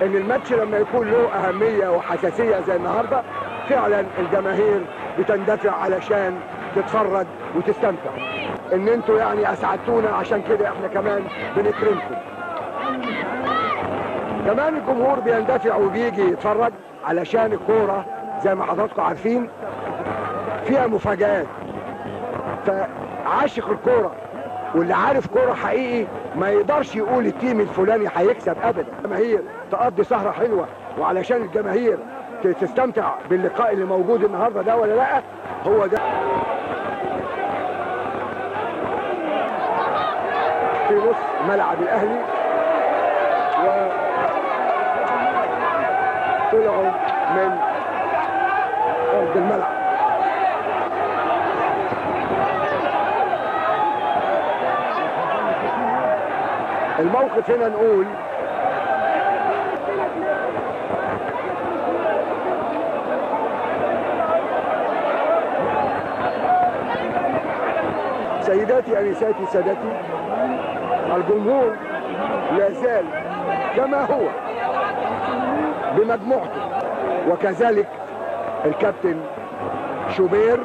ان الماتش لما يكون له اهميه وحساسيه زي النهارده فعلا الجماهير بتندفع علشان تتفرج وتستمتع. ان انتوا يعني اسعدتونا، عشان كده احنا كمان بنكرمكم. كمان الجمهور بيندفع وبيجي يتفرج علشان الكوره زي ما حضراتكم عارفين فيها مفاجآت. فعاشق الكوره واللي عارف كوره حقيقي ما يقدرش يقول التيم الفلاني هيكسب ابدا. الجماهير تقضي سهره حلوه، وعلشان الجماهير تستمتع باللقاء اللي موجود النهارده ده ولا لا، هو ده. في نص ملعب الاهلي وطلعوا من ارض الملعب. الموقف هنا نقول سيداتي انساتي سادتي، الجمهور لا زال كما هو بمجموعته، وكذلك الكابتن شوبير